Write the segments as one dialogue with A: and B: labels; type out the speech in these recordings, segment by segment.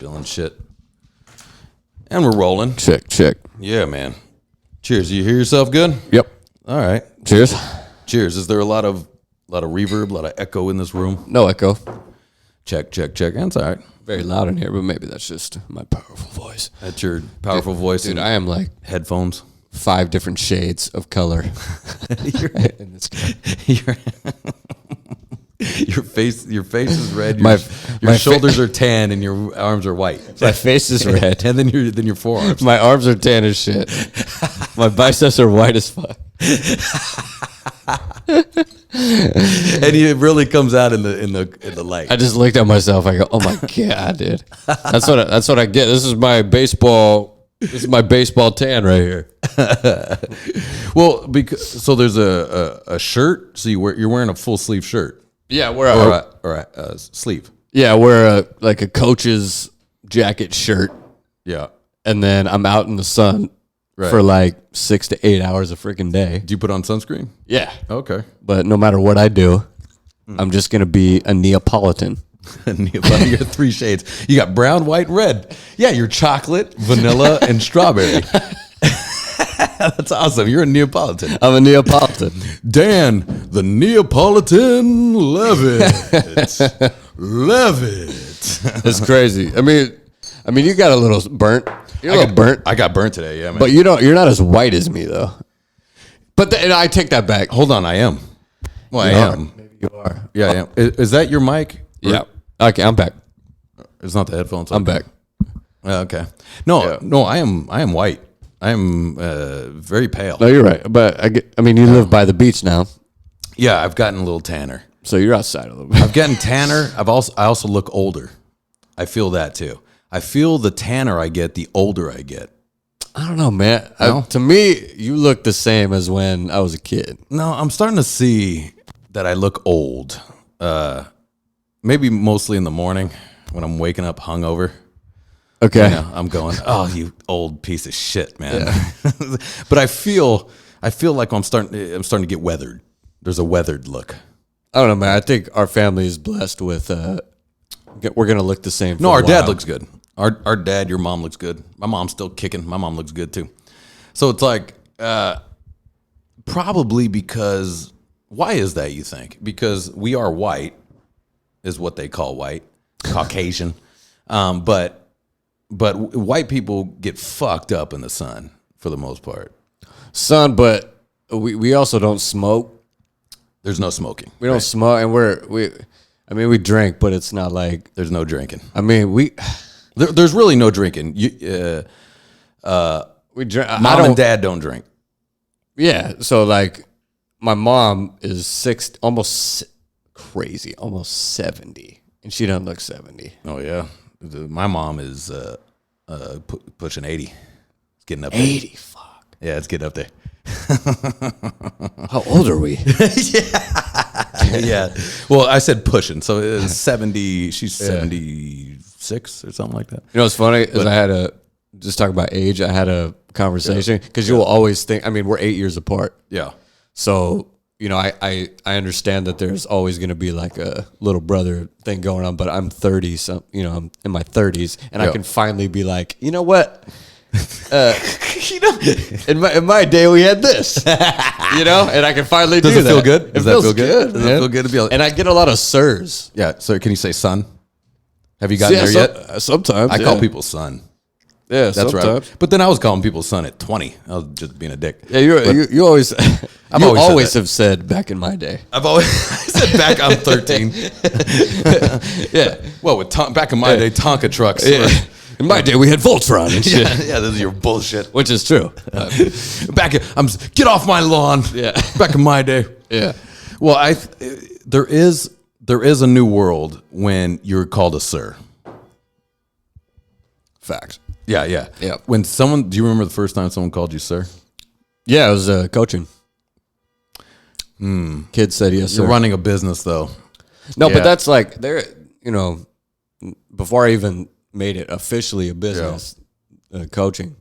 A: spilling shit. And we're rolling.
B: Check.
A: Yeah, man. Cheers. You hear yourself good?
B: Yep.
A: All right.
B: Cheers.
A: Cheers. Is there a lot of reverb, a lot of echo in this room?
B: No echo.
A: Check. That's all right.
B: Very loud in here, but maybe that's just my powerful voice.
A: That's your powerful voice.
B: Dude, I am like
A: headphones.
B: 5 different shades of color. In this
A: Your face is red.
B: My
A: shoulders are tan, and your arms are white.
B: My face is red,
A: and then your forearms.
B: My arms are tan as shit. My biceps are white as fuck.
A: And it really comes out in the light.
B: I just looked at myself. I go, "Oh my god, dude! That's what I get. This is my baseball tan right here."
A: Well, so there's a shirt. So you're wearing a full sleeve shirt.
B: Yeah,
A: or a sleeve.
B: Yeah, wear a coach's jacket shirt.
A: Yeah,
B: and then I'm out in the sun for like 6 to 8 hours a freaking day.
A: Do you put on sunscreen?
B: Yeah.
A: Okay.
B: But no matter what I do, I'm just gonna be a Neapolitan.
A: You got 3 shades. You got brown, white, red. Yeah, you're chocolate, vanilla, and strawberry. That's awesome. You're a Neapolitan.
B: I'm a Neapolitan.
A: Dan, the Neapolitan Levitt. Levitt.
B: It's crazy. I mean, you got a little burnt. You're a little burnt.
A: I got burnt today, yeah, man.
B: But you're not as white as me, though. But and I take that back.
A: Hold on, I am. Well, I am.
B: Maybe you are.
A: Yeah, I am. Is that your mic?
B: Yeah. Okay, I'm back.
A: It's not the headphones.
B: I'm back.
A: Okay. No, I am white. I am very pale.
B: No, you're right. But you live by the beach now.
A: Yeah, I've gotten a little tanner.
B: So you're outside a little bit.
A: I've gotten tanner. I also look older. I feel that too. I feel the tanner I get, the older I get.
B: I don't know, man.
A: No?
B: To me, you look the same as when I was a kid.
A: No, I'm starting to see that I look old. Maybe mostly in the morning when I'm waking up hungover.
B: Okay.
A: I'm going, oh, you old piece of shit, man. Yeah. But I feel like I'm starting to get weathered. There's a weathered look.
B: I don't know, man. I think our family is blessed with. We're gonna look the same.
A: No, our dad looks good. Our dad, your mom looks good. My mom's still kicking. My mom looks good too. So it's like, probably because. Why is that? You think? Because we are white, is what they call white, Caucasian, but white people get fucked up in the sun for the most part.
B: Sun, but we also don't smoke.
A: There's no smoking.
B: We don't smoke, and we drink, but it's not like
A: there's no drinking.
B: There's
A: really no drinking.
B: We drink.
A: Mom and dad don't drink.
B: Yeah, so like my mom is almost 70, and she doesn't look 70.
A: Oh yeah, my mom is pushing 80. It's getting up there.
B: 80, fuck.
A: Yeah, it's getting up there.
B: How old are we?
A: Yeah. Well, I said pushing, so it was 70. She's 76 or something like that.
B: You know what's funny is I had just talk about age. I had a conversation because you will always think. We're 8 years apart.
A: Yeah.
B: So I understand that there's always going to be like a little brother thing going on, but I'm 30, so I'm in my 30s, and I can finally be like, you know what? In my day we had this, and I can finally do that.
A: Does it feel good?
B: It feels good.
A: Does it feel good to be able?
B: And I get a lot of sirs.
A: Yeah. So can you say son? Have you gotten there yet?
B: Sometimes
A: I call people son.
B: Yeah,
A: that's
B: sometimes.
A: right. But then I was calling people son at 20. I was just being a dick.
B: Yeah, you always have said back in my day.
A: I've always said back. I'm 13.
B: Yeah.
A: Well, back in my day, Tonka trucks.
B: Yeah. In my day, we had Voltron and shit.
A: Yeah, this is your bullshit.
B: Which is true.
A: Get off my lawn.
B: Yeah.
A: Back in my day.
B: Yeah.
A: Well, there is a new world when you're called a sir.
B: Fact.
A: Yeah.
B: Yeah.
A: Do you remember the first time someone called you sir?
B: Yeah, it was coaching. Kids said yes, sir.
A: You're running a business though.
B: No, but that's like before I even made it officially a business, coaching,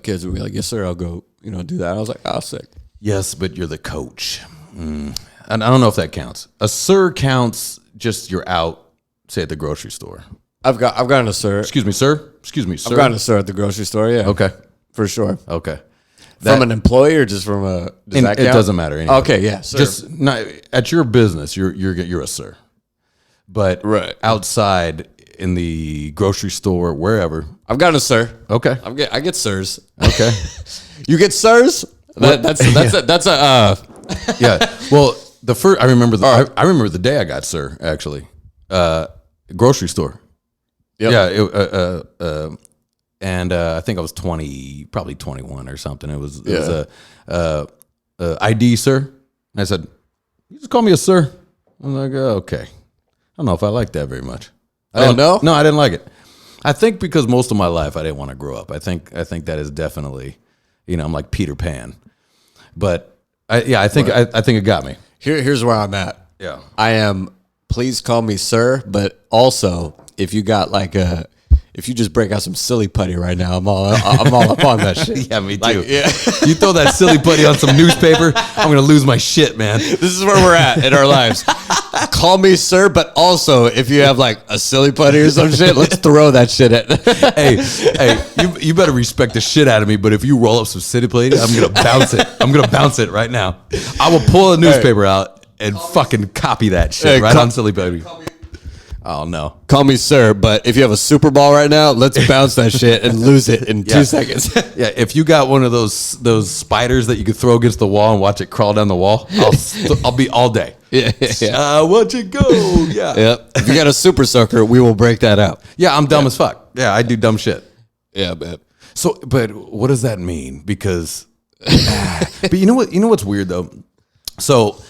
B: kids would be like, yes, sir, I'll go, do that. I was like, oh, sick.
A: Yes, but you're the coach. And I don't know if that counts. A sir counts just you're out, say at the grocery store.
B: I've gotten a sir.
A: Excuse me, sir. Excuse me, sir.
B: I've gotten a sir at the grocery store. Yeah.
A: Okay.
B: For sure.
A: Okay.
B: From an employee or just from a? Does that count?
A: It doesn't matter. Anyway.
B: Okay. Yeah. Sir.
A: Just not at your business. You're a sir. But outside in the grocery store, wherever,
B: I've gotten a sir.
A: Okay.
B: I get sirs.
A: Okay.
B: You get sirs? That's a
A: Yeah. Well, I remember the day I got sir, actually. Grocery store.
B: Yep.
A: Yeah. And I think I was 20, probably 21 or something. It was a ID, sir. And I said, "You just call me a sir." I'm like, okay. I don't know if I like that very much.
B: No?
A: No, I didn't like it. I think because most of my life I didn't want to grow up. I think that is definitely, I'm like Peter Pan. But I think it got me.
B: Here's where I'm at.
A: Yeah.
B: I am. Please call me sir, but also if you got if you just break out some silly putty right now, I'm all up on that shit.
A: Yeah, me too. You throw that silly putty on some newspaper, I'm gonna lose my shit, man.
B: This is where we're at in our lives. Call me sir, but also if you have like a silly putty or some shit, let's throw that shit at.
A: Hey, you better respect the shit out of me. But if you roll up some silly putty, I'm gonna bounce it. I'm gonna bounce it right now. I will pull a newspaper out and fucking copy that shit on silly putty. Oh no!
B: Call me sir, but if you have a Super Ball right now, let's bounce that shit and lose it in 2 seconds.
A: Yeah, if you got one of those spiders that you could throw against the wall and watch it crawl down the wall, I'll be all day.
B: Yeah.
A: Watch it go. Yeah.
B: Yep. If you got a super soaker, we will break that out.
A: Yeah, I'm dumb as fuck. Yeah, I do dumb shit.
B: Yeah, man.
A: So, but what does that mean? Because, but you know what? You know what's weird though. So,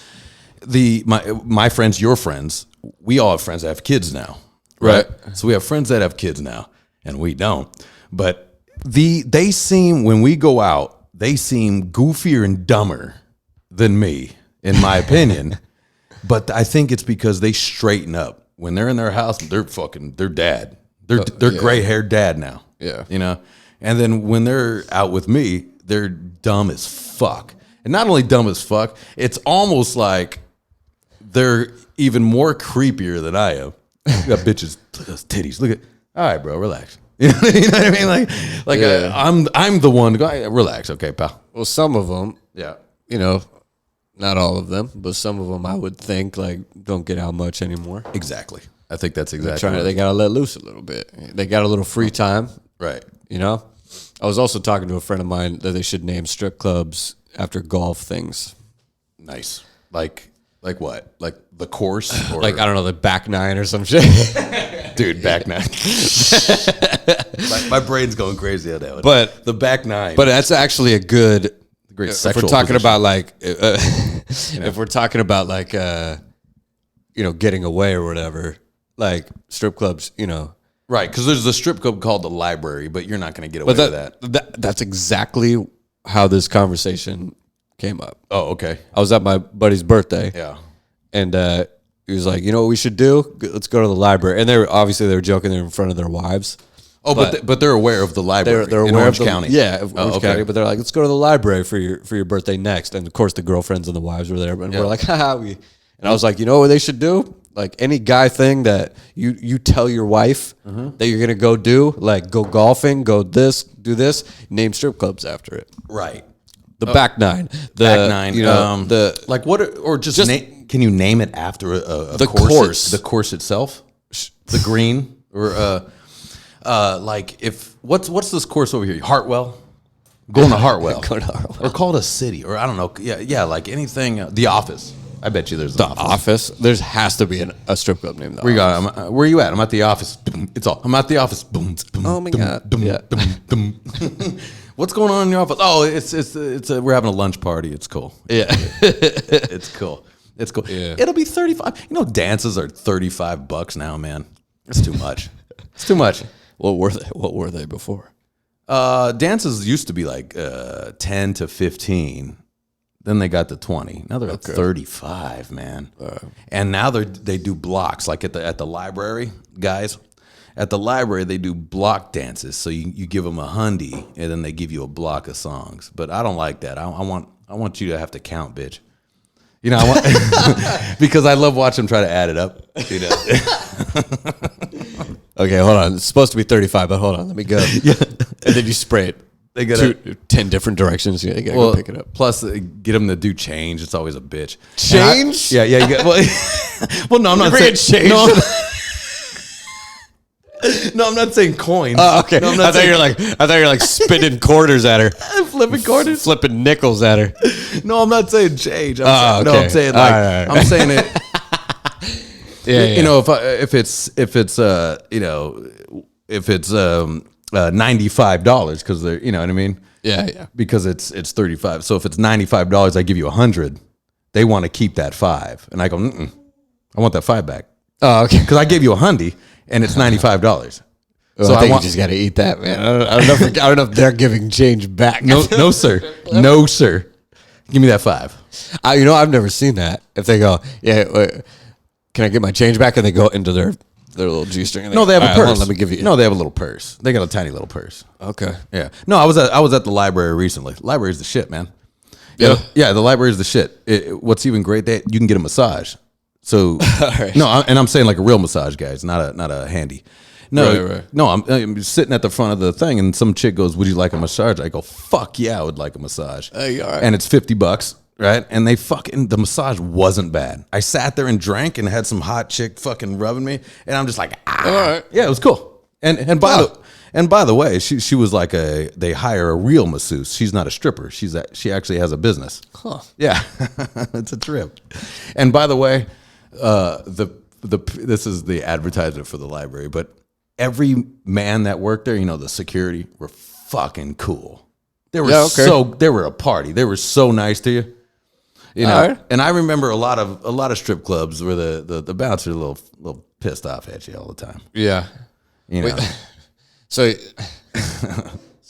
A: my friends, your friends, we all have friends that have kids now, right? So we have friends that have kids now, and we don't. But they seem, when we go out, they seem goofier and dumber than me, in my opinion. But I think it's because they straighten up when they're in their house. They're dad. They're gray haired dad now.
B: Yeah,
A: And then when they're out with me, they're dumb as fuck. And not only dumb as fuck, it's almost like they're even more creepier than I am. You got bitches, look at those titties. Look at, all right, bro, relax. You know what I mean? Like I'm the one to go, hey, relax, okay, pal.
B: Well, some of them,
A: yeah,
B: not all of them, but some of them I would think like don't get out much anymore.
A: Exactly. I think that's exactly.
B: They gotta let loose a little bit. They got a little free time,
A: right?
B: I was also talking to a friend of mine that they should name strip clubs after golf things.
A: Nice. Like what? Like the course? Or
B: like, I don't know, the back nine or some shit.
A: Dude, back nine. my brain's going crazy on that one.
B: But
A: the back nine.
B: But that's actually a good.
A: Great
B: if
A: sexual
B: we're talking
A: position.
B: about like, if we're talking about like, getting away or whatever, like strip clubs,
A: Right, because there's a strip club called the Library, but you're not going to get away with that.
B: That's exactly how this conversation came up.
A: Oh, okay.
B: I was at my buddy's birthday.
A: Yeah.
B: And he was like, you know what we should do? Let's go to the library. And they were joking. They're in front of their wives.
A: Oh, but they're aware of the library.
B: They're
A: in
B: aware
A: Orange
B: of
A: County.
B: Yeah, of Orange
A: okay.
B: County. But they're like, let's go to the library for your birthday next. And of course, the girlfriends and the wives were there. And we're like, haha. And I was like, you know what they should do? Like any guy thing that you tell your wife that you're gonna go do, like go golfing, go this, do this. Name strip clubs after it.
A: Right.
B: The back nine.
A: Back nine.
B: The
A: like what? Or just can you name it after a
B: the
A: course? The course itself. The green or like if what's this course over here? Hartwell. Going to Hartwell.
B: Go to Hartwell.
A: Or call it a city, or I don't know. Yeah. Like anything. The Office. I bet you there's
B: the office. There has to be a strip club named The Office.
A: Where are you at? I'm at the office. It's all. I'm at the office. Boom.
B: Oh my god. Yeah.
A: What's going on in your office? Oh, it's we're having a lunch party. It's cool.
B: Yeah.
A: It's cool. It's cool.
B: Yeah.
A: It'll be $35. Dances are $35 now, man. It's too much. It's too much.
B: What were they before?
A: Dances used to be like 10 to 15. Then they got to 20. Now they're at 35, man. And now they do blocks, like at the library, guys. At the library, they do block dances. So you give them $100, and then they give you a block of songs. But I don't like that. I want you to have to count, bitch. I want because I love watching them try to add it up.
B: Okay, hold on. It's supposed to be 35, but hold on. Let me go. Yeah. And then you spray it.
A: They got
B: 10 different directions. Yeah, you gotta go pick it up.
A: Plus, get them to do change. It's always a bitch.
B: Change?
A: You got. Well, no, I'm not saying
B: change.
A: No, no, I'm not saying coins.
B: Oh, okay.
A: No,
B: I thought you're like spinning quarters at her,
A: flipping quarters,
B: flipping nickels at her.
A: No, I'm not saying change.
B: Okay.
A: No, I'm saying like
B: right.
A: I'm saying it.
B: Yeah.
A: You know, if it's $95 because they're, you know what I mean?
B: Yeah.
A: Because it's 35. So if it's $95, I give you 100. They want to keep that 5, and I go, I want that 5 back.
B: Oh, okay.
A: Because I gave you 100, and it's $95.
B: Well,
A: So
B: I think you just got to eat that, man. I don't know if they're giving change back.
A: No, sir. No, sir. Give me that 5.
B: I've never seen that. If they go, can I get my change back? And they go into their little G-string.
A: No, they have a purse.
B: Let me give you.
A: No, they have a little purse. They got a tiny little purse.
B: Okay.
A: Yeah. No, I was at the library recently. Library's the shit, man.
B: Yeah.
A: Yeah, the library's the shit. What's even great, that you can get a massage. So
B: Right.
A: no, and I'm saying like a real massage, guys, not a handy. No,
B: Right.
A: no, I'm sitting at the front of the thing, and some chick goes, "Would you like a massage?" I go, "Fuck yeah, I would like a massage."
B: Hey, all right.
A: And it's $50, right? And the massage wasn't bad. I sat there and drank and had some hot chick fucking rubbing me, and I'm just like, ah,
B: All right.
A: yeah, it was cool. And by the way, she was like they hire a real masseuse. She's not a stripper. She actually has a business.
B: Huh.
A: Yeah, it's a trip. And by the way, this is the advertisement for the library, but every man that worked there, the security, were fucking cool. They were they were a party. They were so nice to you.
B: Right.
A: And I remember a lot of strip clubs where the bouncers are a little pissed off at you all the time.
B: Yeah.
A: So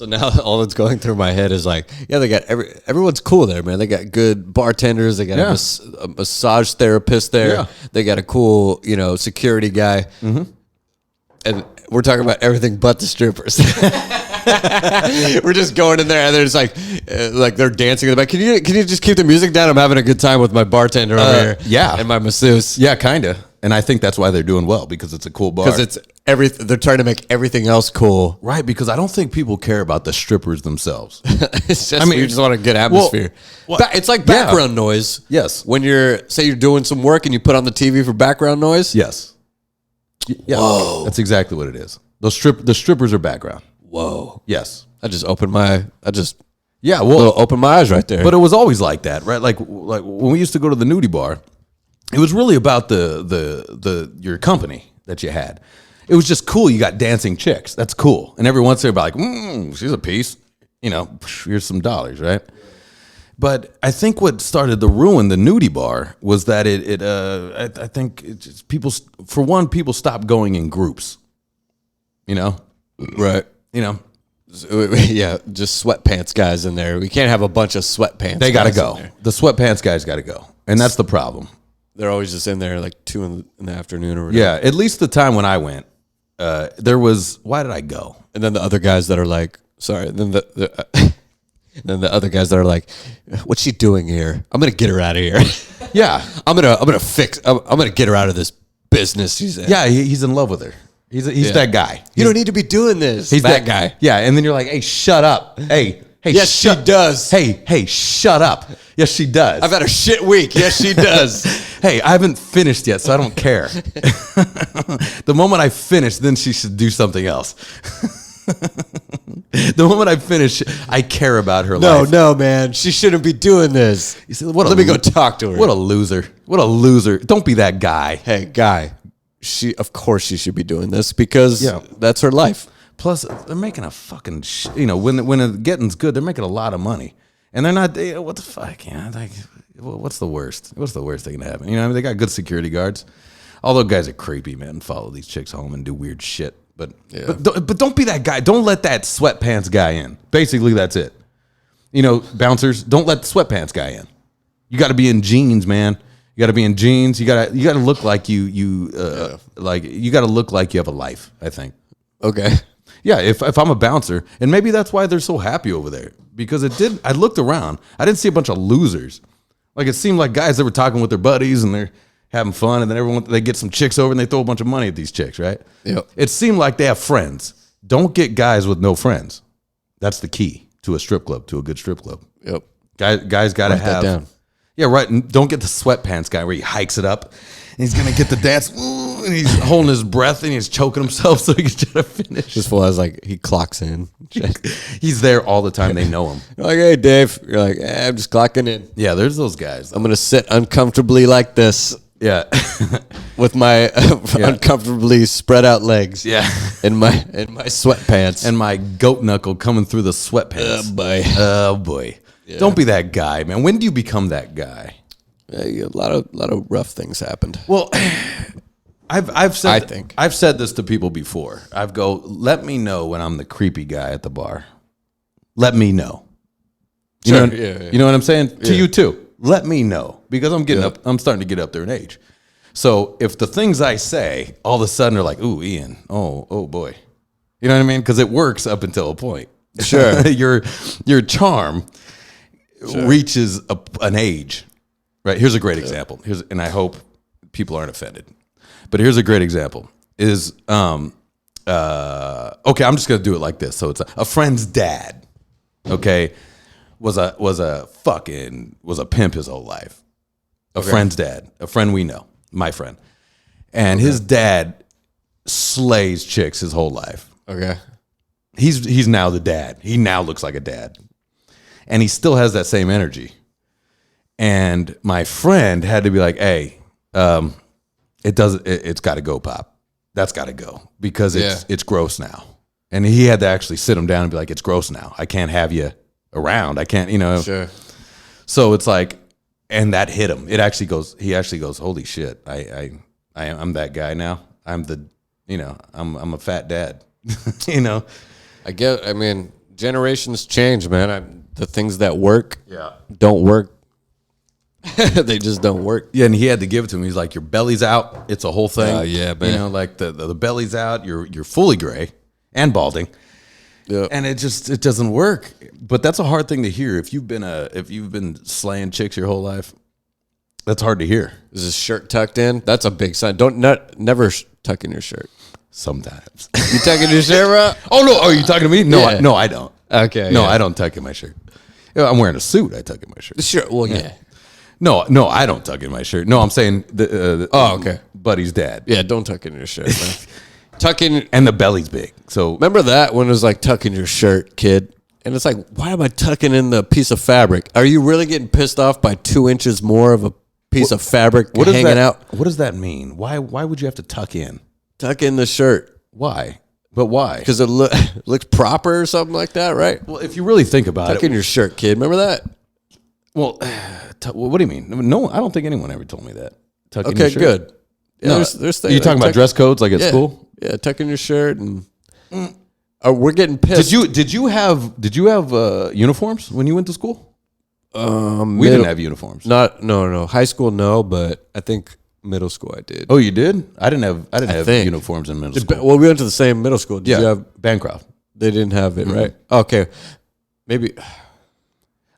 B: now all that's going through my head is like, yeah, they got everyone's cool there, man. They got good bartenders. They got a massage therapist there.
A: Yeah.
B: They got a cool, security guy. Mm-hmm. And we're talking about everything but the strippers. We're just going in there, and there's like they're dancing in the back. Can you just keep the music down? I'm having a good time with my bartender over here.
A: Yeah,
B: and my masseuse.
A: Yeah, kinda. And I think that's why they're doing well, because it's a cool bar.
B: Because it's everything. They're trying to make everything else cool,
A: right? Because I don't think people care about the strippers themselves.
B: It's just, you just want a good atmosphere. It's like background noise.
A: Yes.
B: When you're doing some work and you put on the TV for background noise.
A: Yes. Yeah. Whoa. That's exactly what it is. The strippers are background.
B: Whoa.
A: Yes.
B: I just opened my
A: open
B: my eyes right there.
A: But it was always like that, right? Like when we used to go to the nudie bar, it was really about your company that you had. It was just cool. You got dancing chicks. That's cool. And every once in a while, like, she's a piece. Here's some dollars, right? But I think what started to ruin the nudie bar was that I think people stopped going in groups.
B: Right. Yeah, just sweatpants guys in there. We can't have a bunch of sweatpants.
A: They got to go. The sweatpants guys got to go. And that's the problem.
B: They're always just in there like 2 in the afternoon or whatever.
A: Yeah, at least the time when I went, there was, why did I go?
B: And then the other guys that are like, sorry, and then then the other guys that are like, what's she doing here? I'm going to get her out of here.
A: Yeah.
B: I'm going to get her out of this business she's in.
A: Yeah, he's in love with her. He's that guy.
B: You don't need to be doing this.
A: He's that guy. Yeah, and then you're like, hey, shut up. Hey,
B: yes, she does.
A: Hey, shut up. Yes, she does.
B: I've had a shit week. Yes, she does.
A: Hey, I haven't finished yet, so I don't care. The moment I finish, then she should do something else. The moment I finish, I care about her life.
B: No, man. She shouldn't be doing this.
A: You see,
B: Let me go talk to her.
A: What a loser. What a loser. Don't be that guy.
B: Hey, guy. Of course she should be doing this because that's her life.
A: Plus, they're making a fucking, when the getting's good, they're making a lot of money. And they're not, what the fuck, like, what's the worst? What's the worst thing to happen? They got good security guards. Although guys are creepy, man, follow these chicks home and do weird shit. But don't be that guy. Don't let that sweatpants guy in. Basically, that's it. Bouncers, don't let the sweatpants guy in. You got to be in jeans, man. You got to be in jeans. You got to look like you got to look like you have a life, I think.
B: Okay.
A: Yeah, if I'm a bouncer, and maybe that's why they're so happy over there, because I looked around. I didn't see a bunch of losers. Like, it seemed like guys that were talking with their buddies and they're, having fun, and then they get some chicks over and they throw a bunch of money at these chicks, right?
B: Yep.
A: It seemed like they have friends. Don't get guys with no friends. That's the key to a strip club, to a good strip club.
B: Yep.
A: Guys got to have.
B: That down.
A: Yeah, right. And don't get the sweatpants guy where he hikes it up and he's gonna get the dance, and he's holding his breath and he's choking himself so he can try to finish.
B: This fool has like he clocks in.
A: He's there all the time. They know him.
B: You're like, hey Dave. You're like, I'm just clocking in.
A: Yeah, there's those guys.
B: I'm gonna sit uncomfortably like this.
A: Yeah,
B: with my uncomfortably spread out legs.
A: Yeah,
B: in my sweatpants
A: and my goat knuckle coming through the sweatpants. Oh boy. Yeah. Don't be that guy, man. When do you become that guy?
B: A lot of rough things happened.
A: Well, I've said this to people before. Let me know when I'm the creepy guy at the bar. Let me know. You know what I'm saying? To you too. Let me know, because I'm starting to get up there in age. So if the things I say all of a sudden are like, ooh, Ian, oh boy. You know what I mean? Because it works up until a point.
B: Sure.
A: your charm reaches an age, right? Here's a great example. And I hope people aren't offended, but here's a great example. Is okay, I'm just gonna do it like this. So it's a friend's dad. Okay, was a pimp his whole life. A friend's dad, a friend we know, my friend, and his dad slays chicks his whole life.
B: Okay,
A: he's now the dad. He now looks like a dad. And he still has that same energy. And my friend had to be like, hey, it's got to go, Pop. That's got to go, because it's gross now. And he had to actually sit him down and be like, it's gross now. I can't have you around. I can't,
B: Sure.
A: So it's like, and that hit him. He actually goes, holy shit. I'm that guy now. I'm a fat dad,
B: I mean, generations change, man. The things that work don't work. They just don't work.
A: Yeah, and he had to give it to him. He's like, your belly's out. It's a whole thing.
B: Yeah, man.
A: Like the belly's out. You're fully gray and balding. Yeah. And it doesn't work. But that's a hard thing to hear. If you've been slaying chicks your whole life, that's hard to hear.
B: Is his shirt tucked in? That's a big sign. Never tuck in your shirt.
A: Sometimes.
B: You tucking your shirt, bro?
A: Oh no! Are you talking to me? No,
B: Yeah.
A: I don't.
B: Okay.
A: No, I don't tuck in my shirt. I'm wearing a suit. I tuck in my shirt.
B: Sure. Well, yeah.
A: No, I don't tuck in my shirt. No, I'm saying
B: okay.
A: Buddy's dad.
B: Yeah, don't tuck in your shirt, man. Tuck in,
A: and the belly's big. So
B: remember that when it was like tuck in your shirt, kid, and it's like, why am I tucking in the piece of fabric? Are you really getting pissed off by 2 inches more of a piece of fabric hanging out?
A: What does that mean? Why would you have to tuck in?
B: Tuck in the shirt.
A: Why? But why?
B: Because it looks proper or something like that, right?
A: Well, if you really think about
B: tuck in your shirt, kid. Remember that?
A: Well, what do you mean? No, I don't think anyone ever told me that. Tuck in your shirt.
B: Good. Yeah,
A: no,
B: there's
A: things. You talking about dress codes like at school?
B: Yeah, tuck in your shirt and we're getting pissed.
A: Did you have uniforms when you went to school? We didn't have uniforms.
B: No. High school, no, but I think middle school I did.
A: Oh, you did? I didn't have uniforms in middle school.
B: Well, we went to the same middle school. Did you have
A: Bancroft?
B: They didn't have it, right? Okay, maybe.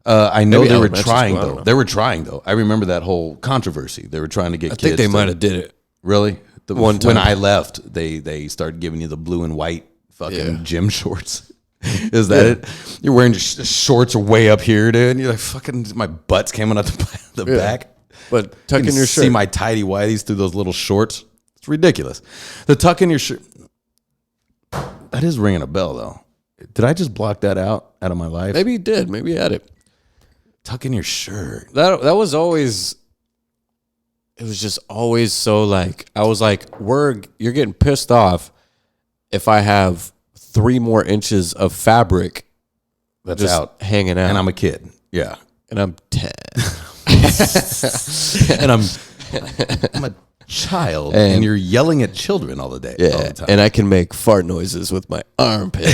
A: I know they were trying though. They were trying though. I remember that whole controversy. They were trying to get kids.
B: I think they might have did it.
A: Really?
B: One time
A: when I left, they started giving you the blue and white fucking gym shorts. Is that it? You're wearing shorts are way up here, dude. And you're like, fucking, my butt's coming out the back.
B: But tuck in your shirt.
A: See my tighty whities through those little shorts. It's ridiculous. The tuck in your shirt. That is ringing a bell though. Did I just block that out of my life?
B: Maybe you did. Maybe you had it.
A: Tuck in your shirt.
B: That was always. It was just always so like I was like, you're getting pissed off if I have 3 more inches of fabric
A: that's
B: just
A: out
B: hanging out,
A: and I'm a kid. Yeah,
B: and I'm 10,
A: and I'm a child, and you're yelling at children all the day.
B: Yeah,
A: all the time.
B: And I can make fart noises with my armpit.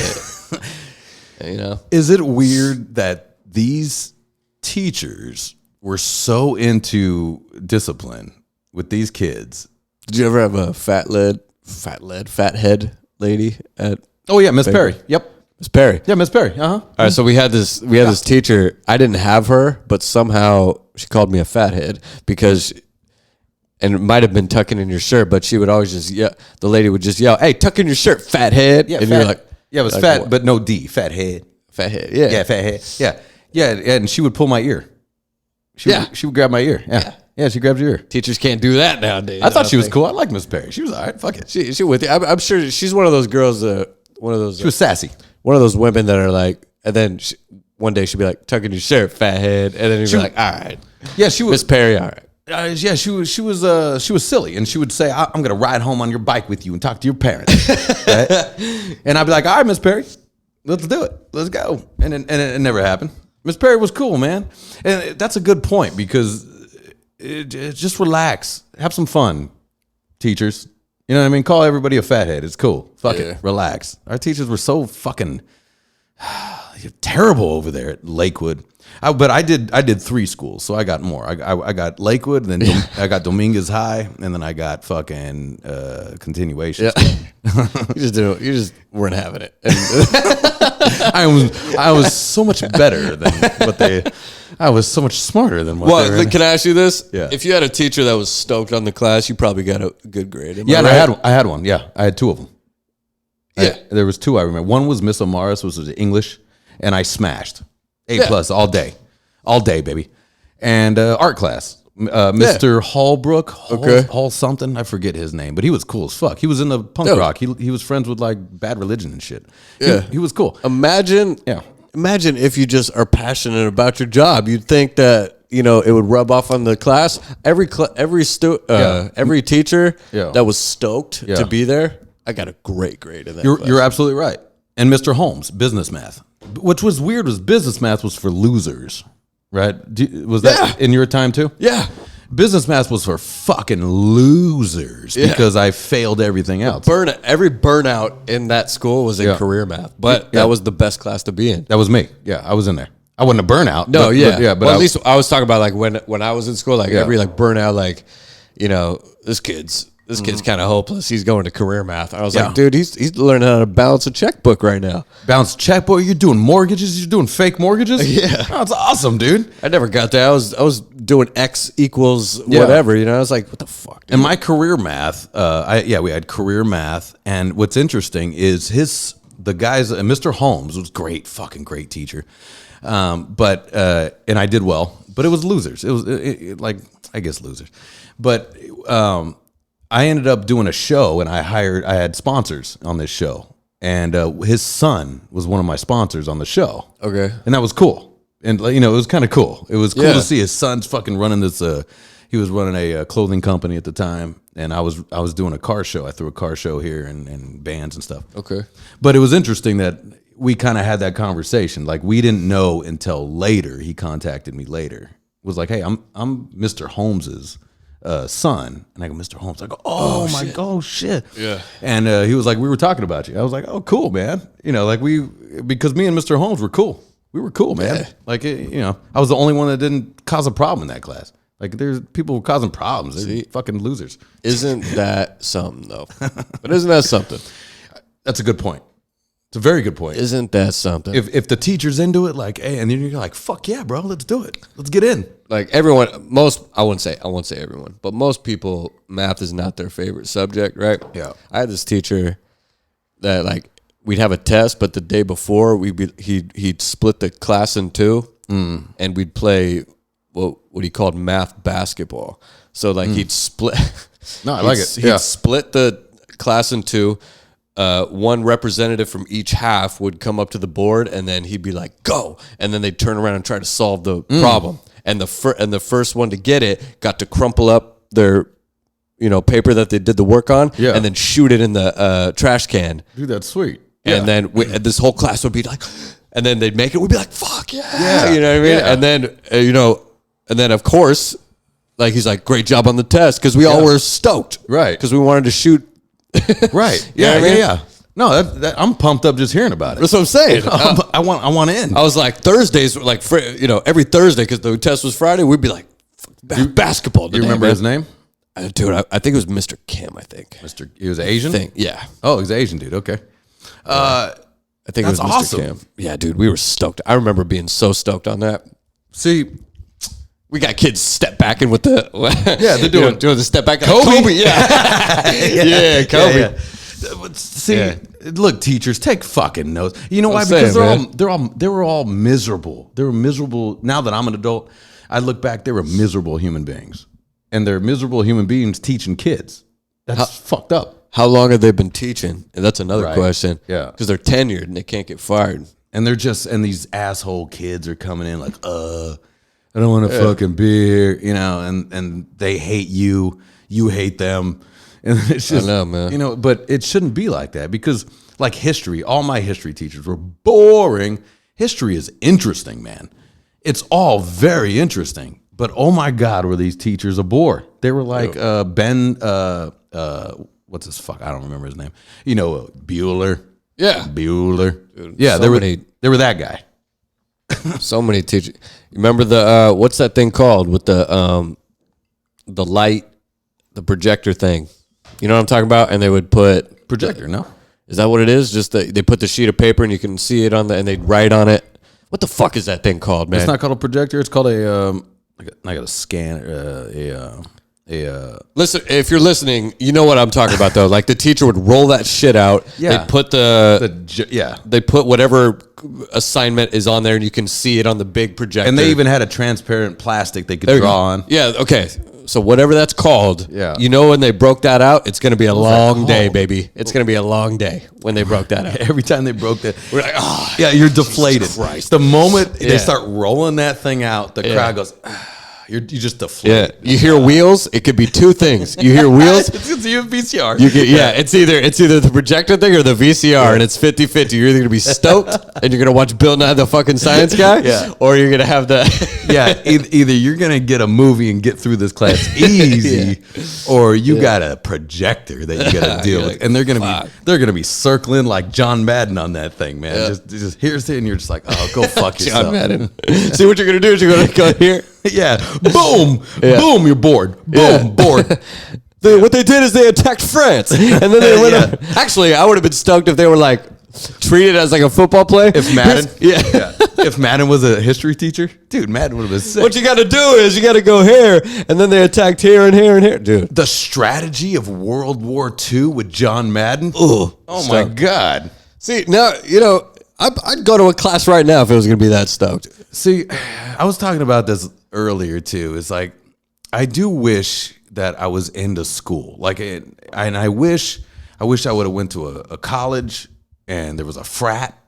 A: Is it weird that these teachers were so into discipline with these kids?
B: Did you ever have a fathead lady at?
A: Oh yeah, Miss Perry. Yep,
B: Miss Perry.
A: Yeah, Miss Perry.
B: All right, so we had this teacher. I didn't have her, but somehow she called me a fathead because and it might have been tucking in your shirt, but she would always just yell. The lady would just yell, "Hey, tuck in your shirt, fat head!"
A: Yeah,
B: and
A: fat,
B: you're like,
A: yeah, it was
B: like,
A: fat,
B: what?
A: but no D, fat head.
B: Fat head, yeah,
A: Yeah, fat head. Yeah, yeah, and she would pull my ear. She would grab my ear. Yeah, she grabs your ear.
B: Teachers can't do that nowadays.
A: I thought she was cool. I like Miss Perry. She was all right. Fuck it.
B: She with you. I'm sure she's one of those girls. One of those.
A: She was sassy.
B: One of those women that are like, and then one day she'd be like, "Tuck in your shirt, fat head," and then you'd be like, "All right,
A: Yeah, she was
B: Miss Perry, all right."
A: Yeah, she was silly, and she would say, "I'm gonna ride home on your bike with you and talk to your parents." Right? And I'd be like, "All right, Miss Perry, let's do it. Let's go." And it never happened. Miss Perry was cool, man, and that's a good point because just relax, have some fun, teachers. You know what I mean? Call everybody a fathead. It's cool. Fuck it, relax. Our teachers were so fucking terrible over there at Lakewood. But I did 3 schools, so I got more. I got Lakewood, then I got Dominguez High, and then I got fucking continuation.
B: Yeah. You just weren't having it.
A: I was so much better than what they. I was so much smarter than what they were.
B: Well, can I ask you this?
A: Yeah.
B: If you had a teacher that was stoked on the class, you probably got a good grade.
A: Yeah, and I had one. Yeah, I had 2 of them.
B: Yeah.
A: There was 2 I remember. One was Miss Amaris, which was English, and I smashed A+ all day, baby. And art class, Mr. Hallbrook, Hall something, I forget his name, but he was cool as fuck. He was in the punk rock. He was friends with like Bad Religion and shit. He was cool.
B: Imagine if you just are passionate about your job. You'd think that it would rub off on the class. Every teacher that was stoked to be there, I got a great grade in that.
A: You're absolutely right. And Mr. Holmes, business math, which was weird, was business math was for losers, right? Was that in your time too?
B: Yeah.
A: Business math was for fucking losers because I failed everything else.
B: Every burnout in that school was in career math, but that was the best class to be in.
A: That was me. Yeah, I was in there. I wasn't a burnout.
B: No,
A: but
B: at least I was talking about like when I was in school, like every like burnout, like this kid's kind of hopeless. He's going to career math. I was like, dude, he's learning how to balance a checkbook right now.
A: Balance checkbook? You're doing mortgages? You're doing fake mortgages? Yeah, that's awesome, dude.
B: I never got that. I was doing X equals whatever. I was like, what the fuck? Dude?
A: And my career math, we had career math, and what's interesting is the guys. Mr. Holmes was fucking great teacher, but I did well, but it was losers. It was like I guess losers, but. I ended up doing a show, and I had sponsors on this show, and his son was one of my sponsors on the show. Okay, and that was cool, and it was kind of cool. It was cool to see his son's fucking running this. He was running a clothing company at the time, and I was doing a car show. I threw a car show here and bands and stuff. Okay, but it was interesting that we kind of had that conversation. Like we didn't know until later. He contacted me later. Was like, hey, I'm Mr. Holmes's son, and I go, Mr. Holmes. I go, oh my god, shit. Yeah. And he was like, we were talking about you. I was like, oh, cool, man. Because me and Mr. Holmes were cool. We were cool, man. Yeah. Like, I was the only one that didn't cause a problem in that class. Like, there's people causing problems. They're fucking losers.
B: Isn't that something, though? But isn't that something?
A: That's a good point. It's a very good point.
B: Isn't that something?
A: If the teacher's into it, like, hey, and then you're like, fuck yeah, bro, let's do it. Let's get in.
B: Like everyone, I won't say everyone, but most people, math is not their favorite subject, right?
A: Yeah.
B: I had this teacher that like we'd have a test, but the day before he'd split the class in 2, and we'd play what he called math basketball. So like he'd split.
A: No, I like it.
B: He'd split the class in 2. One representative from each half would come up to the board, and then he'd be like, "Go!" And then they'd turn around and try to solve the problem. And the first one to get it got to crumple up their, paper that they did the work on, and then shoot it in the trash can.
A: Dude, that's sweet.
B: And then this whole class would be like, and then they'd make it. We'd be like, "Fuck yeah!" You know what I mean? Yeah. And then and then of course, like he's like, "Great job on the test," because we all were stoked,
A: right?
B: Because we wanted to shoot.
A: Right. Yeah. No, I'm pumped up just hearing about it.
B: That's what I'm saying.
A: I want in.
B: I was like, Thursdays, like, every Thursday, because the test was Friday, we'd be like, basketball today.
A: You remember his name?
B: Dude, I think it was Mr. Kim, I think.
A: He was Asian?
B: Yeah.
A: Oh, he's Asian, dude. Okay.
B: I think it was Mr.
A: awesome.
B: Kim. Yeah, dude, we were stoked. I remember being so stoked on that.
A: See,
B: We got kids step backing with the
A: they're doing
B: the step back.
A: Kobe.
B: Yeah, Kobe.
A: Yeah. See, look, teachers, take fucking notes. You know why?
B: Saying,
A: Because they were all miserable. They were miserable. Now that I'm an adult, I look back, they were miserable human beings. And they're miserable human beings teaching kids. That's fucked up.
B: How long have they been teaching? And that's another question.
A: Yeah.
B: Because they're tenured and they can't get fired.
A: And and these asshole kids are coming in like, I don't want to fucking be here, and they hate you, you hate them. And it's just,
B: I know, man.
A: But it shouldn't be like that because like history, all my history teachers were boring. History is interesting, man. It's all very interesting. But oh my God, were these teachers a bore? They were like Ben, what's his fuck? I don't remember his name. Bueller.
B: Yeah.
A: Bueller.
B: Dude,
A: Yeah, they were that guy.
B: So many teachers. You remember the what's that thing called with the light, the projector thing? You know what I'm talking about? And they would put
A: Projector. No,
B: is that what it is? Just they put the sheet of paper and you can see it and they'd write on it. What the fuck is that thing called, man?
A: it's not called a projector. It's called a scanner.
B: Listen, if you're listening, you know what I'm talking about though. Like the teacher would roll that shit out.
A: Yeah.
B: They put they put whatever assignment is on there and you can see it on the big projector.
A: And they even had a transparent plastic they could draw on.
B: Yeah, okay. So whatever that's called, when they broke that out, it's going to be a long day, baby. It's going to be a long day when they broke that out.
A: Every time they broke that, we're like, oh, yeah, you're deflated. The moment they start rolling that thing out, the crowd goes, you just deflated.
B: Yeah, you hear wheels. It could be two things. You hear wheels.
A: It's a VCR.
B: It's either the projector thing or the VCR, and it's 50-50. You're either gonna be stoked and you're gonna watch Bill Nye the fucking Science Guy, or you're gonna have the
A: either you're gonna get a movie and get through this class easy, or you got a projector that you gotta deal with, and they're gonna be circling like John Madden on that thing, man. Just here's it, and you're just like, oh, go fuck yourself.
B: John Madden. See what you're gonna do is you're gonna go here.
A: Yeah. Boom. Boom. You're bored. Boom. Bored.
B: What they did is they attacked France, and then they went up. Actually, I would have been stoked if they were like treated as like a football play.
A: If Madden, if Madden was a history teacher, dude, Madden would have been sick.
B: What you got to do is you got to go here, and then they attacked here and here and here, dude.
A: The strategy of World War II with John Madden.
B: Ugh.
A: Oh my God.
B: See now, I'd go to a class right now if it was going to be that stoked.
A: See, I was talking about this earlier too. It's like I do wish that I was into school, and I wish I would have went to a college and there was a frat.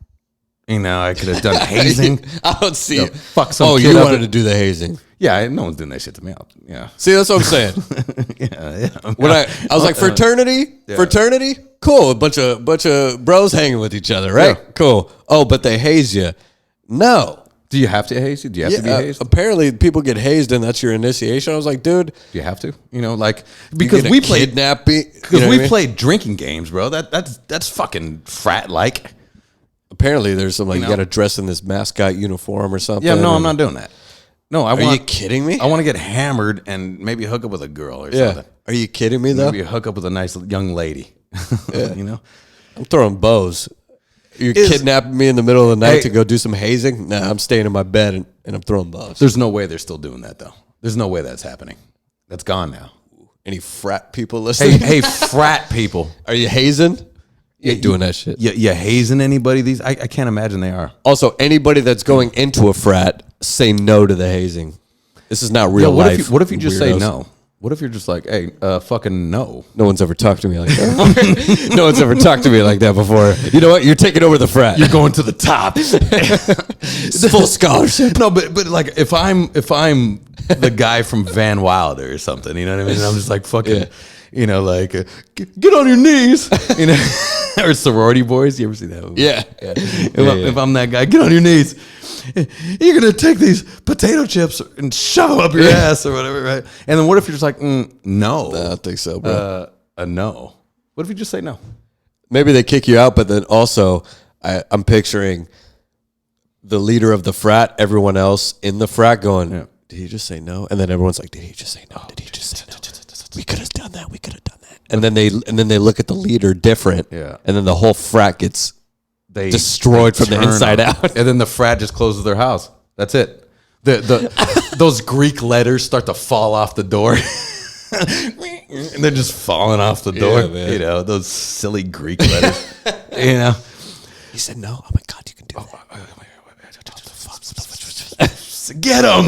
A: I could have done hazing.
B: I don't see it.
A: Fuck some.
B: Oh,
A: kid
B: you
A: up
B: wanted to do the hazing?
A: Yeah, no one's doing that shit to me. Yeah.
B: See, that's what I'm saying.
A: Yeah.
B: When I was like fraternity, cool. A bunch of bros hanging with each other, right?
A: Yeah.
B: Cool. Oh, but they haze you. No.
A: Do you have to haze? Do you have to be hazed?
B: Apparently, people get hazed, and that's your initiation. I was like, dude,
A: do you have to? Because we played
B: kidnapping.
A: Because we played drinking games, bro. That's fucking frat like.
B: Apparently, there's some you got to dress in this mascot uniform or something.
A: Yeah, no, I'm not doing that. No,
B: Are you kidding me?
A: I want to get hammered and maybe hook up with a girl or something.
B: Are you kidding me though?
A: Maybe hook up with a nice young lady.
B: I'm throwing bows. You're kidnapping me in the middle of the night to go do some hazing? Nah, I'm staying in my bed and I'm throwing bows.
A: There's no way they're still doing that, though. There's no way that's happening. That's gone now.
B: Any frat people listening?
A: Hey, frat people.
B: Are you hazing? You ain't doing that shit.
A: You hazing anybody? I can't imagine they are.
B: Also, anybody that's going into a frat, say no to the hazing. This is not real life.
A: What if you just say no? What if you're just like, hey, fucking no?
B: No one's ever talked to me like that. No one's ever talked to me like that before. You know what? You're taking over the frat.
A: You're going to the top.
B: It's full scholarship.
A: No, but like if I'm the guy from Van Wilder or something, you know what I mean? And I'm just like fucking, get on your knees, or sorority boys. You ever see that movie?
B: Yeah.
A: If I'm that guy, get on your knees. You're gonna take these potato chips and shove them up your ass or whatever, right? And then what if you're just like, no?
B: I don't think so, bro.
A: A no. What if you just say no?
B: Maybe they kick you out, but then also I'm picturing the leader of the frat, everyone else in the frat going, did he just say no? And then everyone's like, did he just say no? Did he just say no? We could have done that. We could have done that. And then they look at the leader different.
A: Yeah.
B: And then the whole frat gets destroyed from the inside out.
A: And then the frat just closes their house. That's it. Those Greek letters start to fall off the door. And they're just falling off the door.
B: Yeah,
A: you know, those silly Greek letters. You know.
B: He said no. Oh my God, you can do that.
A: Get him.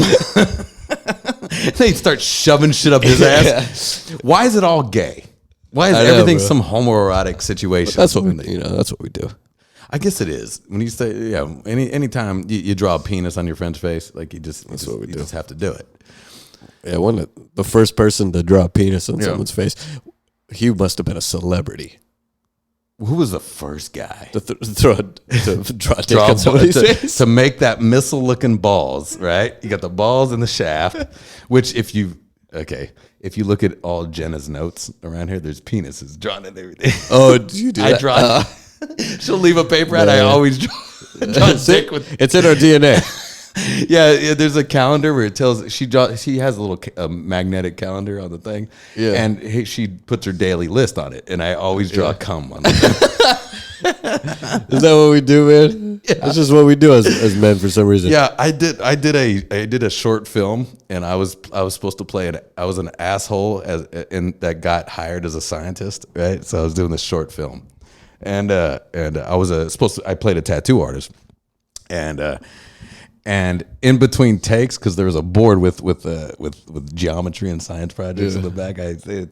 A: They start shoving shit up his ass. Why is it all gay? Why is everything some homoerotic situation?
B: That's what we, that's what we do.
A: I guess it is. When you say, anytime you draw a penis on your friend's face, like that's what we do. You just have to do it.
B: Yeah, the first person to draw a penis on someone's face, he must have been a celebrity.
A: Who was the first guy
B: to draw a dick on somebody's face?
A: To make that missile-looking balls, right? You got the balls and the shaft, which if you look at all Jenna's notes around here, there's penises drawn in everything.
B: Oh, do you do that?
A: I draw. She'll leave a paper out. I always draw a dick with.
B: It's in our DNA.
A: Yeah, there's a calendar where it tells she has a little magnetic calendar on the thing, and she puts her daily list on it, and I always draw cum on it.
B: Is that what we do, man? Yeah. That's just what we do as men for some reason.
A: Yeah, I did a short film, and I was supposed to play I was an asshole that got hired as a scientist, right? So I was doing this short film, and I was I played a tattoo artist, and in between takes, because there was a board with geometry and science projects in the back,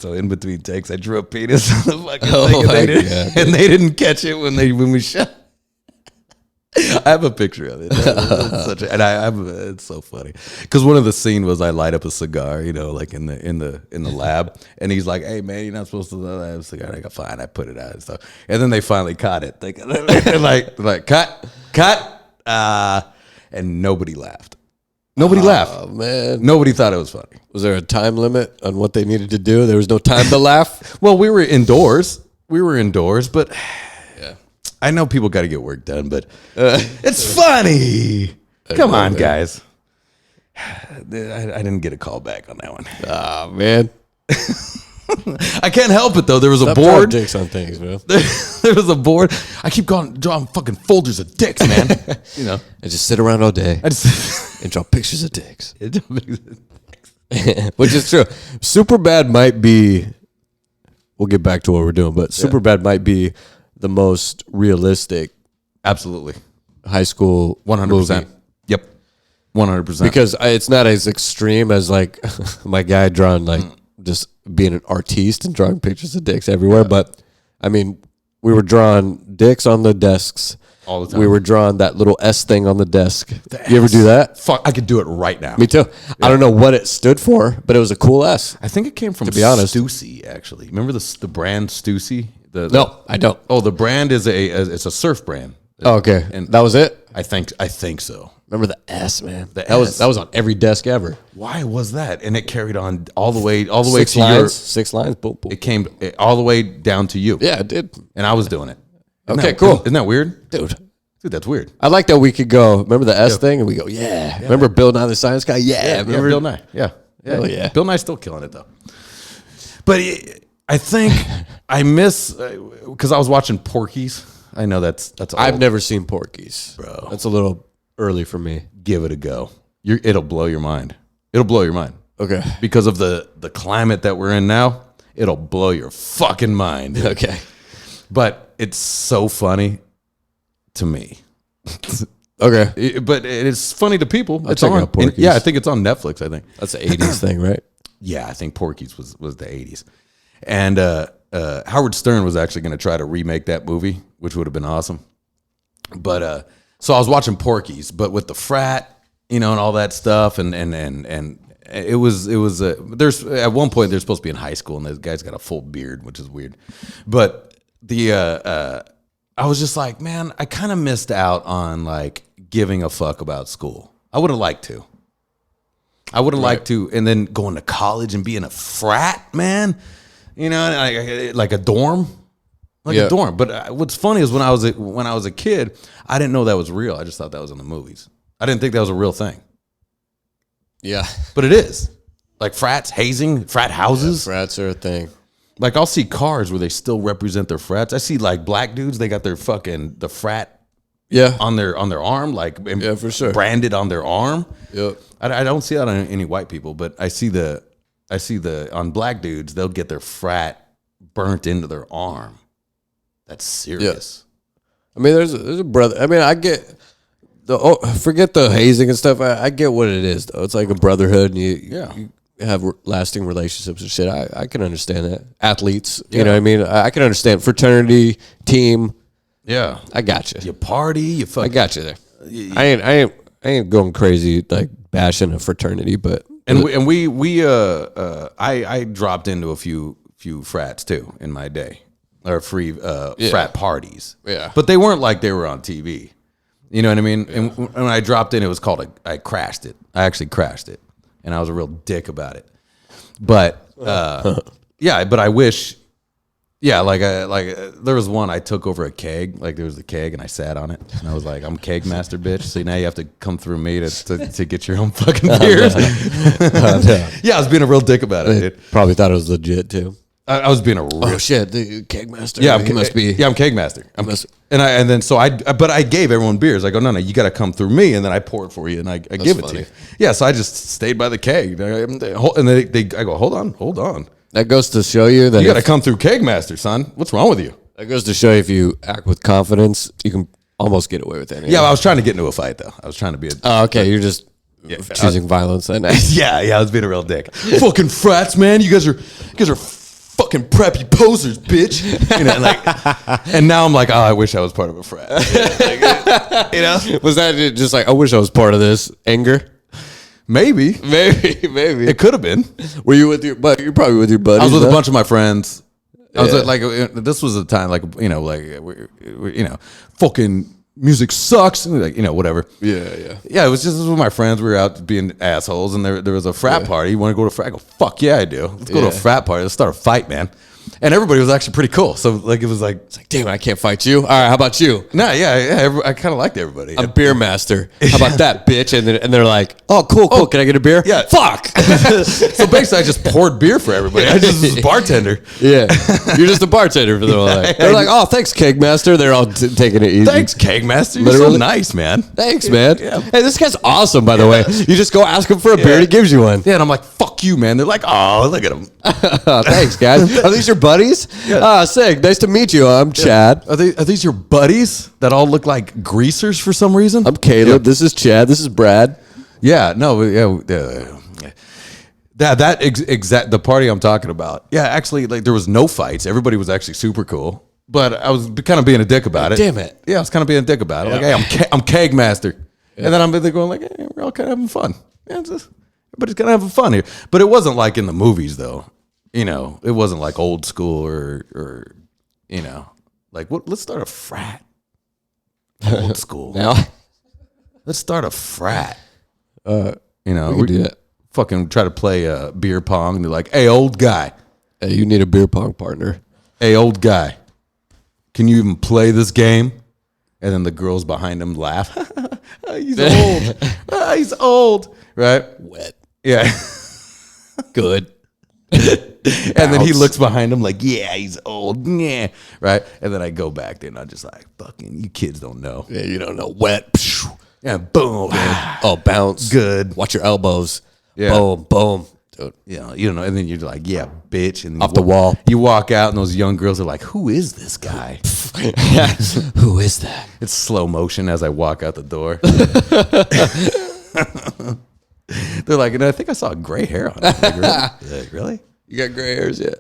A: so in between takes, I drew a penis on the fucking thing, and they didn't catch it when we shot. I have a picture of it, it's so funny because one of the scene was I light up a cigar, like in the lab, and he's like, "Hey man, you're not supposed to light a cigar." I go, "Fine," I put it out and stuff, and then they finally caught it. They're like, cut. And nobody laughed. Nobody laughed.
B: Man.
A: Nobody thought it was funny.
B: Was there a time limit on what they needed to do? There was no time to laugh?
A: Well, we were indoors, but I know people got to get work done, but it's funny. Come on, guys. I didn't get a call back on that one.
B: Ah, man.
A: I can't help it though. There was a
B: Stop
A: board.
B: Dicks on things, bro.
A: There was a board. I keep drawing fucking folders of dicks, man.
B: I just sit around all day and draw pictures of dicks. Which is true. Superbad might be. We'll get back to what we're doing, but Superbad might be the most realistic.
A: Absolutely.
B: High school
A: 100%. Yep. 100%.
B: Because it's not as extreme as like my guy drawing just being an artiste and drawing pictures of dicks everywhere. Yeah. But I mean, we were drawing dicks on the desks
A: all the time.
B: We were drawing that little S thing on the desk. You ever do that?
A: Fuck, I could do it right now.
B: Me too. Yeah. I don't know what it stood for, but it was a cool S.
A: I think it came from, to be honest, Stussy, actually. Remember the brand Stussy?
B: No, I don't.
A: Oh, the brand is it's a surf brand.
B: Oh, okay. And that was it?
A: I think so.
B: Remember the S, man. That was on every desk ever.
A: Why was that? And it carried on all the way
B: to
A: lines,
B: 6 lines. Boom, boom.
A: It came all the way down to you.
B: Yeah, it did.
A: And I was doing it.
B: Cool.
A: Isn't that weird?
B: Dude,
A: that's weird.
B: I like that we could go, remember the S thing? And we go, yeah. Remember Bill Nye the Science Guy? Yeah. Remember
A: Bill Nye? Yeah.
B: Yeah.
A: Bill Nye's still killing it, though. But I think I miss, because I was watching Porky's. I know that's old.
B: I've never seen Porky's.
A: Bro.
B: That's a little early for me.
A: Give it a go. It'll blow your mind. It'll blow your mind.
B: Okay.
A: Because of the climate that we're in now, it'll blow your fucking mind.
B: Okay.
A: But it's so funny to me.
B: Okay.
A: But it's funny to people.
B: It's on.
A: I think it's on Netflix, I think.
B: That's the 80s thing, right?
A: Yeah, I think Porky's was the 80s. And Howard Stern was actually going to try to remake that movie, which would have been awesome. But so I was watching Porky's, but with the frat, and all that stuff, and it was there's at one point they're supposed to be in high school, and this guy's got a full beard, which is weird. But I was just like, man, I kind of missed out on like giving a fuck about school. I would have liked to. Liked to, and then going to college and being a frat, man. Like a dorm, a dorm. But what's funny is when I was a kid, I didn't know that was real. I just thought that was in the movies. I didn't think that was a real thing.
B: Yeah,
A: but it is. Like frats, hazing, frat houses.
B: Yeah, frats are a thing.
A: Like I'll see cars where they still represent their frats. I see like black dudes. They got the frat. Yeah, on their arm, like
B: for sure,
A: branded on their arm.
B: Yep.
A: I don't see that on any white people, but I see the on black dudes, they'll get their frat burnt into their arm. That's serious.
B: Yeah. I mean, there's a brother. I mean, I get forget the hazing and stuff. I get what it is though. It's like a brotherhood, and you have lasting relationships and shit. I can understand that. Athletes, you know what I mean? I can understand fraternity, team.
A: Yeah.
B: I got you.
A: You party, you fuck.
B: I got you there. I ain't going crazy like bashing a fraternity, but
A: I dropped into a few frats too in my day, or free frat parties.
B: Yeah.
A: But they weren't like they were on TV. You know what I mean? Yeah. And when I dropped in, it was called I crashed it. I actually crashed it. And I was a real dick about it. But yeah, but I wish, yeah, there was one I took over a keg, like there was a keg and I sat on it and I was like, I'm Keg Master, bitch. So now you have to come through me to get your own fucking beers. Yeah, I was being a real dick about it. Dude.
B: Probably thought it was legit too.
A: I was being a real
B: shit, the Keg Master.
A: Yeah,
B: he must be.
A: Yeah, I'm Keg Master. But I gave everyone beers. I go, no, you got to come through me, and then I pour it for you, and I give it to you. Yeah, so I just stayed by the keg, and I go, hold on.
B: That goes to show you that
A: you got to come through Keg Master, son. What's wrong with you?
B: That goes to show you if you act with confidence, you can almost get away with anything.
A: Yeah, I was trying to get into a fight though. I was trying to be.
B: Okay, you're just choosing violence. Then.
A: Yeah, I was being a real dick. Fucking frats, man. You guys are fucking preppy posers, bitch. You know, and now I'm like, oh, I wish I was part of a frat. You know,
B: was that just like, I wish I was part of this anger?
A: Maybe. It could have been.
B: Were you with your? But you're probably with your buddies.
A: I was with a bunch of my friends. I was this was a time fucking music sucks, and whatever.
B: Yeah.
A: It was just with my friends. We were out being assholes, and there was a frat party. You want to go to a frat? I go, fuck yeah, I do. Let's go to a frat party. Let's start a fight, man. And everybody was actually pretty cool. So it was like,
B: it's like, damn, I can't fight you. All right, how about you?
A: No, yeah. I kind of liked everybody.
B: I'm beer master. How about that, bitch? And they're like, oh, cool. Can I get a beer?
A: Yeah.
B: Fuck.
A: So basically, I just poured beer for everybody. I just was a bartender.
B: Yeah, you're just a bartender for them. They're like, oh, thanks, Keg Master. They're all taking it easy.
A: Thanks, Keg Master. You're so nice, man.
B: Thanks, man.
A: Yeah.
B: Hey, this guy's awesome, by the way. You just go ask him for a beer, and he gives you one.
A: Yeah, and I'm like, fuck you, man. They're like, oh, look at him.
B: Thanks, guys. Are these your buddies? Yeah. Sick. Nice to meet you. I'm Chad.
A: Are these your buddies that all look like greasers for some reason?
B: I'm Caleb. Yeah. This is Chad. This is Brad.
A: Yeah. No. Yeah. The party I'm talking about. Yeah. Actually, there was no fights. Everybody was actually super cool. But I was kind of being a dick about it.
B: Damn it.
A: Yeah. I was kind of being a dick about it. Yeah. Like, hey, I'm Keg Master. Yeah. And then I'm going like, hey, we're all kind of having fun. Yeah. Everybody's kind of having fun here. But it wasn't like in the movies though. It wasn't like old school or like what? Let's start a frat. Old school.
B: Now,
A: let's start a frat.
B: We can do that.
A: Fucking try to play beer pong. And they're like, "Hey, old guy.
B: Hey, you need a beer pong partner.
A: Hey, old guy. Can you even play this game?" And then the girls behind him laugh. He's old. He's old. Right?
B: Wet.
A: Yeah.
B: Good.
A: And then he looks behind him like, yeah, he's old. Yeah. Right? And then I go back there and I'm just like, fucking, you kids don't know.
B: Yeah, you don't know. Wet.
A: Yeah, boom.
B: Oh, bounce.
A: Good.
B: Watch your elbows.
A: Yeah.
B: Boom. Dude.
A: Yeah, you don't know. And then you're like, yeah, bitch. And
B: off the wall.
A: You walk out and those young girls are like, who is this guy?
B: Who is that?
A: It's slow motion as I walk out the door. They're like, and I think I saw gray hair on it. Like, really?
B: You got gray hairs yet?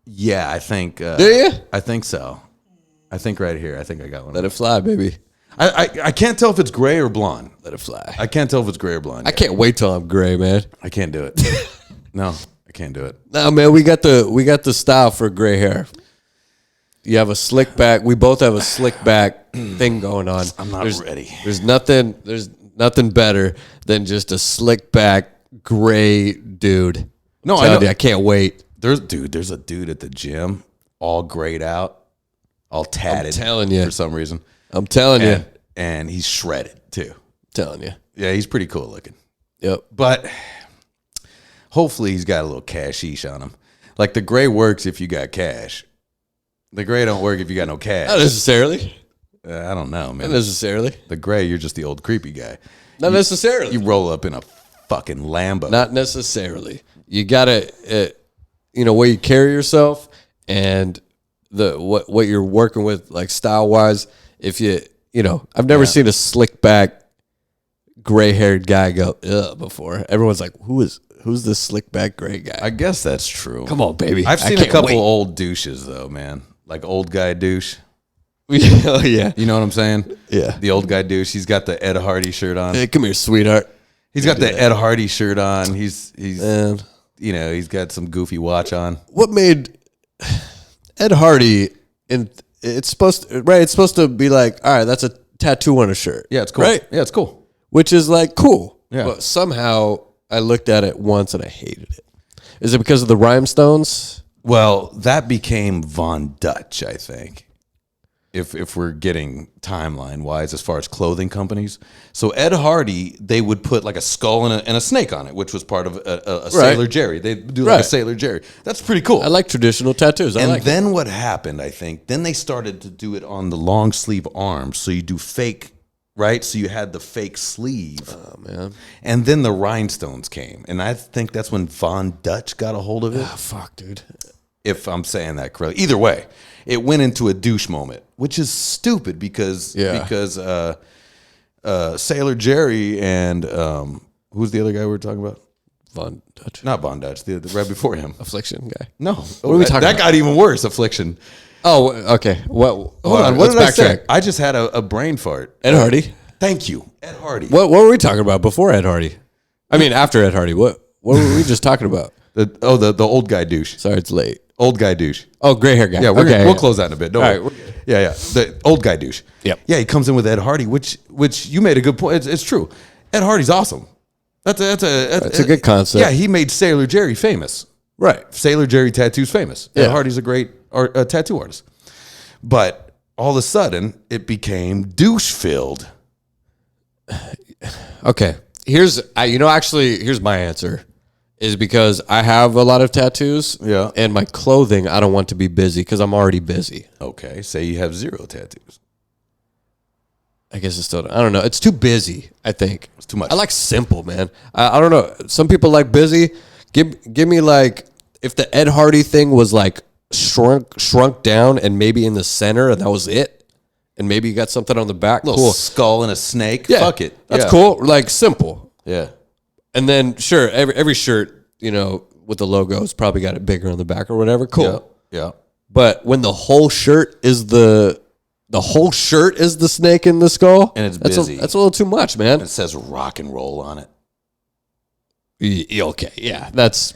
A: Yeah, I think.
B: Do you?
A: I think so. I think right here. I think I got one.
B: Let it fly, baby.
A: I can't tell if it's gray or blonde.
B: Let it fly.
A: I can't tell if it's gray or blonde.
B: I can't wait till I'm gray, man.
A: I can't do it. No, I can't do it.
B: No, man, we got the style for gray hair. You have a slick back. We both have a slick back thing going on.
A: I'm not ready.
B: There's nothing better than just a slick back gray dude.
A: No, I
B: can't wait.
A: There's a dude at the gym, all grayed out, all tatted.
B: I'm telling you.
A: For some reason.
B: I'm telling you.
A: And he's shredded too.
B: Telling you.
A: Yeah, he's pretty cool looking.
B: Yep.
A: But hopefully he's got a little cashish on him. Like the gray works if you got cash. The gray don't work if you got no cash.
B: Not necessarily.
A: I don't know, man.
B: Not necessarily.
A: The gray, you're just the old creepy guy.
B: Not necessarily.
A: You roll up in a fucking Lambo.
B: Not necessarily. You gotta, way you carry yourself and what you're working with, like style wise. If I've never seen a slick back, gray haired guy go before. Everyone's like, who's this slick back gray guy?
A: I guess that's true.
B: Come on, baby.
A: I've seen a couple old douches though, man. Like old guy douche.
B: Oh yeah.
A: You know what I'm saying?
B: Yeah.
A: The old guy douche. He's got the Ed Hardy shirt on.
B: Hey, come here, sweetheart.
A: He's got the Ed Hardy shirt on. He's
B: Man.
A: he's got some goofy watch on.
B: What made Ed Hardy? And it's supposed to be like, all right, that's a tattoo on a shirt.
A: Yeah, it's cool.
B: Right?
A: Yeah, it's cool.
B: Which is like cool.
A: Yeah.
B: But somehow I looked at it once and I hated it. Is it because of the rhinestones?
A: Well, that became Von Dutch, I think. If we're getting timeline wise as far as clothing companies. So Ed Hardy, they would put like a skull and a snake on it, which was part of a Sailor Jerry. They do like a Sailor Jerry. That's pretty cool.
B: I like traditional tattoos.
A: And then what happened, I think, then they started to do it on the long sleeve arms. So you do fake, right? So you had the fake sleeve.
B: Oh, man.
A: And then the rhinestones came. And I think that's when Von Dutch got a hold of it.
B: Oh, fuck, dude.
A: If I'm saying that correctly. Either way, it went into a douche moment, which is stupid because Sailor Jerry and who's the other guy we were talking about?
B: Von Dutch.
A: Not Von Dutch, the right before him.
B: Affliction guy.
A: No.
B: What are we talking
A: that
B: about?
A: got even worse, Affliction.
B: Oh, okay. Well, hold on.
A: What
B: Let's
A: did I
B: backtrack.
A: say? I just had a brain fart.
B: Ed Hardy.
A: Thank you. Ed Hardy.
B: What were we talking about before Ed Hardy? I mean, after Ed Hardy. What were we just talking about?
A: The old guy douche.
B: Sorry, it's late.
A: Old guy douche.
B: Oh, gray hair guy.
A: Yeah, we'll close that in a bit. Don't
B: All
A: worry.
B: right, we're good.
A: Yeah. The old guy douche.
B: Yep.
A: Yeah, he comes in with Ed Hardy, which you made a good point. It's true. Ed Hardy's awesome. That's
B: a good concept.
A: Yeah, he made Sailor Jerry famous.
B: Right.
A: Sailor Jerry tattoos famous.
B: Yeah.
A: Ed Hardy's a great tattoo artist. But all of a sudden, it became douche filled.
B: Okay. Here's my answer. Is because I have a lot of tattoos.
A: Yeah.
B: And my clothing, I don't want to be busy because I'm already busy.
A: Okay, say you have 0 tattoos.
B: I guess it's still, I don't know. It's too busy, I think.
A: It's too much.
B: I like simple, man. I don't know. Some people like busy. Give me like, if the Ed Hardy thing was like shrunk down and maybe in the center and that was it. And maybe you got something on the back.
A: Little
B: cool.
A: skull and a snake.
B: Yeah,
A: Fuck it.
B: That's
A: Yeah.
B: cool. Like simple.
A: Yeah.
B: And then sure, every shirt, with the logo, it's probably got it bigger on the back or whatever. Cool.
A: Yeah.
B: But when the whole shirt is the snake in the skull,
A: And it's busy.
B: That's a little too much, man.
A: It says rock and roll on it.
B: Okay, yeah, that's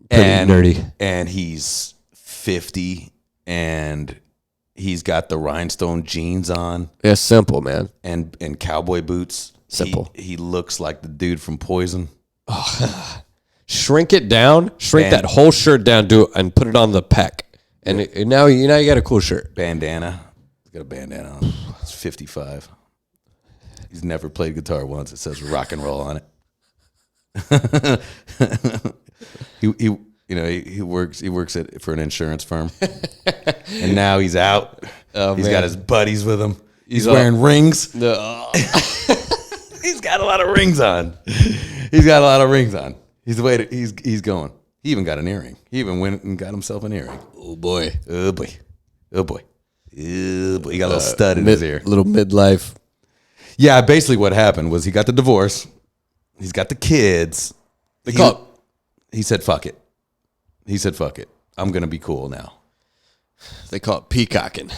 B: pretty nerdy.
A: And he's 50 and he's got the rhinestone jeans on
B: Yeah, simple, man.
A: and cowboy boots.
B: Simple.
A: He looks like the dude from Poison.
B: Shrink it down, that whole shirt down, and put it on the pec, and now you got a cool shirt.
A: Bandana. He's got a bandana on. He's 55. He's never played guitar once. It says rock and roll on it. He works for an insurance firm, and now he's out. He's got his buddies with him. He's wearing rings. He's got a lot of rings on. He's going. He even got an earring. He even went and got himself an earring.
B: Oh boy.
A: He got a little stud in his ear.
B: Little midlife.
A: Yeah, basically what happened was he got the divorce. He's got the kids. He said, fuck it. I'm going to be cool now.
B: They call it peacocking.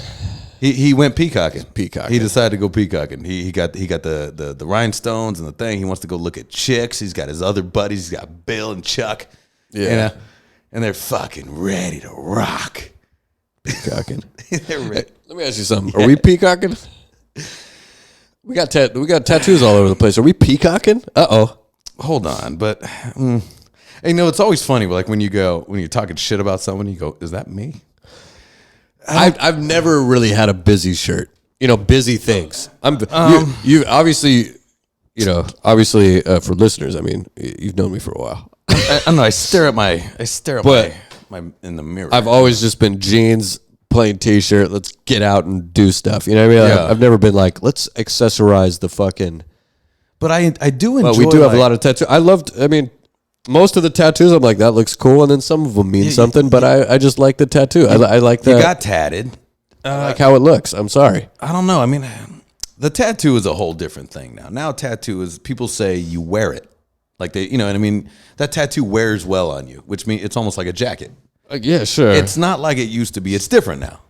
A: He went peacocking.
B: Peacocking.
A: He decided to go peacocking. He got the rhinestones and the thing. He wants to go look at chicks. He's got his other buddies. He's got Bill and Chuck.
B: Yeah.
A: And they're fucking ready to rock.
B: Peacocking.
A: They're ready.
B: Hey, let me ask you something. Are we peacocking? We got tattoos all over the place. Are we peacocking? Uh-oh.
A: Hold on, but it's always funny. Like when you're talking shit about someone, you go, "Is that me?"
B: I've never really had a busy shirt. Busy things. You obviously for listeners. I mean, you've known me for a while.
A: I don't know. I stare at my in the mirror.
B: I've always just been jeans, plain t-shirt. Let's get out and do stuff. You know what I mean?
A: Yeah.
B: I've never been like, let's accessorize the fucking
A: But I do enjoy.
B: Well, we do have a lot of tattoos. I mean, most of the tattoos, I'm like, that looks cool. And then some of them mean something, but I just like the tattoo. I like that.
A: You got tatted.
B: I like how it looks. I'm sorry.
A: I don't know. I mean, the tattoo is a whole different thing now. Now tattoo is, people say you wear it. Like they, you know what I mean? That tattoo wears well on you, which means it's almost like a jacket.
B: Yeah, sure.
A: It's not like it used to be. It's different now.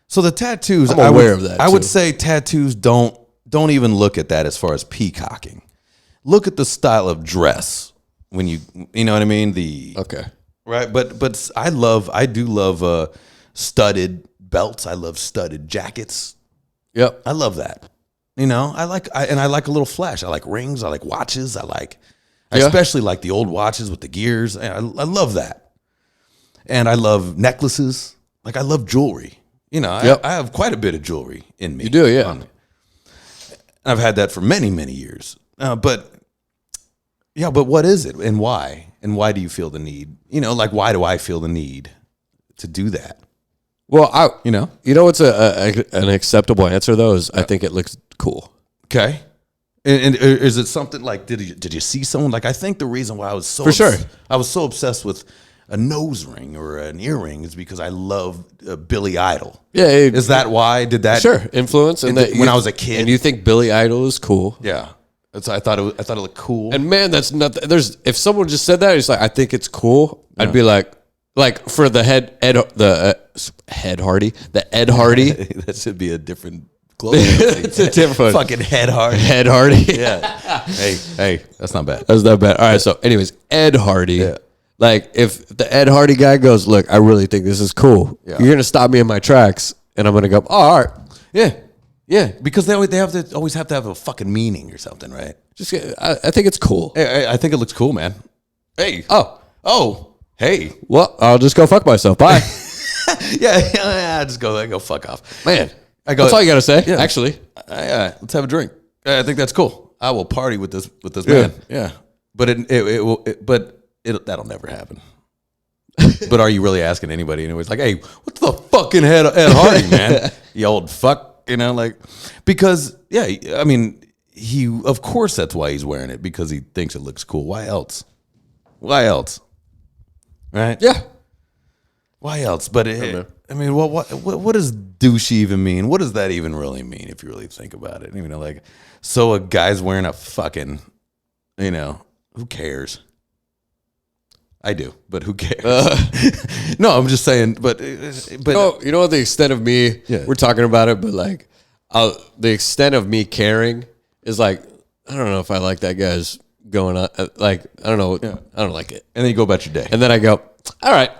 A: So the tattoos,
B: I'm aware of that.
A: I would say tattoos don't even look at that as far as peacocking. Look at the style of dress when you know what I mean?
B: Okay.
A: Right, but I do love studded belts. I love studded jackets.
B: Yep.
A: I love that. You know, I like a little flash. I like rings. I like watches. I especially like the old watches with the gears. I love that. And I love necklaces. Like I love jewelry. You know, I have quite a bit of jewelry in me.
B: You do, yeah.
A: I've had that for many, many years. But what is it and why? And why do you feel the need? You know, like why do I feel the need to do that?
B: Well, you know what's an acceptable answer though is I think it looks cool.
A: Okay. And is it something like did you see someone like I think the reason why I was so I was so obsessed with a nose ring or an earring is because I love Billy Idol. Yeah, is that why? Did that
B: influence? And
A: when I was a kid,
B: and you think Billy Idol is cool?
A: Yeah, I thought it looked cool.
B: And man, that's not. If someone just said that, it's like I think it's cool. Yeah. I'd be like for the Ed Hardy.
A: That should be a different.
B: It's a different
A: fucking Ed Hardy.
B: Ed Hardy.
A: Yeah. Hey, that's not bad.
B: That's not bad. All right. So, anyways, Ed Hardy. Yeah. Like if the Ed Hardy guy goes, look, I really think this is cool. Yeah. You're gonna stop me in my tracks, and I'm gonna go, oh, all right.
A: Yeah, because they always have to have a fucking meaning or something, right?
B: I think it's cool.
A: Hey, I think it looks cool, man. Hey. Oh. Hey.
B: Well, I'll just go fuck myself. Bye.
A: yeah. Just go fuck off,
B: man. That's all you gotta say.
A: Yeah.
B: Actually,
A: let's have a drink. I think that's cool. I will party with this man. Yeah, but that'll never happen. But are you really asking anybody? And it's like, hey, what's the fucking Ed Hardy, man? You old fuck, you know, like, because I mean, of course that's why he's wearing it, because he thinks it looks cool. Why else? Right?
B: Yeah.
A: Why else? But I mean, what does douche even mean? What does that even really mean if you really think about it? You know, like, so a guy's wearing a fucking, you know, who cares? I do, but who cares? No, I'm just saying, but
B: you know what the extent of me, we're talking about it, but like the extent of me caring is like, I don't know if I like that guy's going on. Like, I don't know. Yeah. I don't like it.
A: And then you go about your day.
B: And then I go, all right.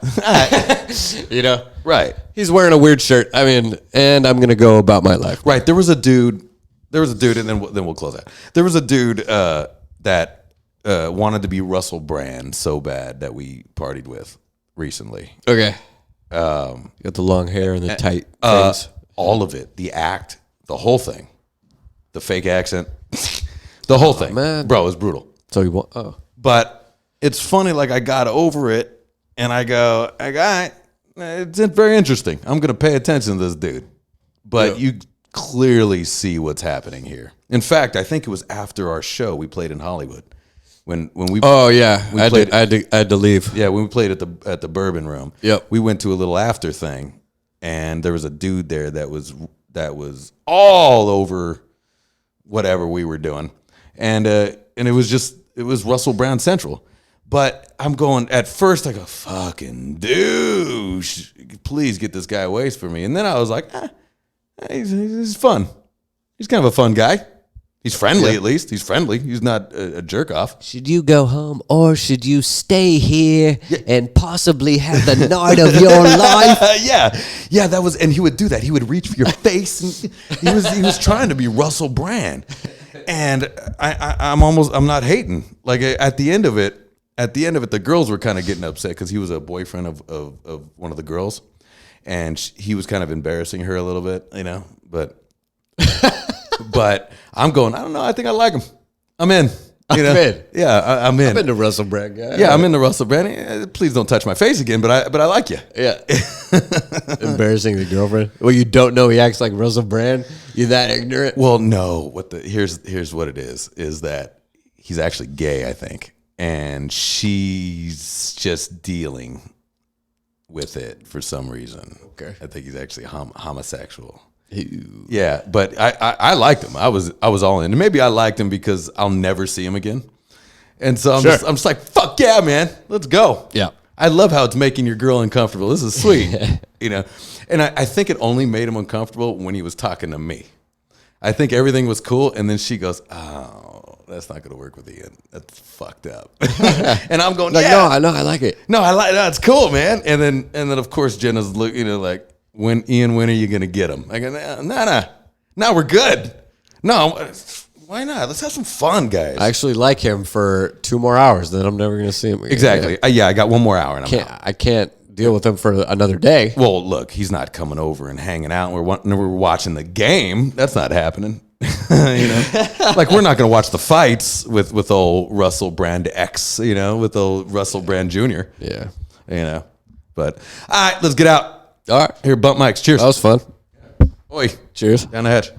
B: You know?
A: Right.
B: He's wearing a weird shirt. I mean, and I'm going to go about my life.
A: Right. There was a dude, and then we'll close that. There was a dude that wanted to be Russell Brand so bad that we partied with recently.
B: Okay. Got the long hair and the tight things.
A: All of it. The act. The whole thing. The fake accent. The whole thing. Man. Bro, it was brutal.
B: So you want,
A: But it's funny, like I got over it and I go, it's very interesting. I'm going to pay attention to this dude. But you clearly see what's happening here. In fact, I think it was after our show we played in Hollywood. When we
B: I had to leave.
A: Yeah, when we played at the Bourbon Room.
B: Yep.
A: We went to a little after thing, and there was a dude there that was all over whatever we were doing, and it was Russell Brand Central. But I'm going, at first I go, fucking douche, please get this guy away from me. And then I was like, he's fun. He's kind of a fun guy. He's friendly, at least. He's friendly. He's not a jerk off.
C: Should you go home or should you stay here and possibly have the night of your life?
A: Yeah, that was, and he would do that. He would reach for your face, and he was trying to be Russell Brand. And I'm not hating. Like at the end of it, the girls were kind of getting upset because he was a boyfriend of one of the girls, and he was kind of embarrassing her a little bit, you know, but. But I'm going, I don't know. I think I like him. I'm in. I'm in. Yeah, I'm in.
B: I'm into Russell Brand guy.
A: Yeah, I'm into Russell Brand. Please don't touch my face again, but I like you.
B: Yeah. Embarrassing the girlfriend. Well, you don't know he acts like Russell Brand? You that ignorant?
A: Well, no. Here's what it is that he's actually gay, I think, and she's just dealing with it for some reason.
B: Okay.
A: I think he's actually homosexual. Yeah, but I liked him. I was all in. And maybe I liked him because I'll never see him again. And so I'm just like, fuck yeah, man, let's go.
B: Yeah.
A: I love how it's making your girl uncomfortable. This is sweet, you know. And I think it only made him uncomfortable when he was talking to me. I think everything was cool, and then she goes, "Oh, that's not going to work with Ian. That's fucked up." And I'm going,
B: Like,
A: "Yeah,
B: no, I like it.
A: no, I like that's cool, man." And then of course Jenna's like, "When Ian, when are you going to get him?" I go, "No, we're good. No, why not? Let's have some fun, guys."
B: I actually like him for 2 more hours, then I'm never going to see him again.
A: Exactly. Yeah, I got 1 more hour, and I'm out.
B: I can't deal with him for another day.
A: Well, look, he's not coming over and hanging out. We're watching the game. That's not happening. You know, like we're not going to watch the fights with old Russell Brand X. You know, with old Russell Brand Jr.
B: Yeah.
A: You know, but all right, let's get out.
B: All right.
A: Here, bump mics. Cheers.
B: That was fun.
A: Oi,
B: Cheers.
A: down the hatch.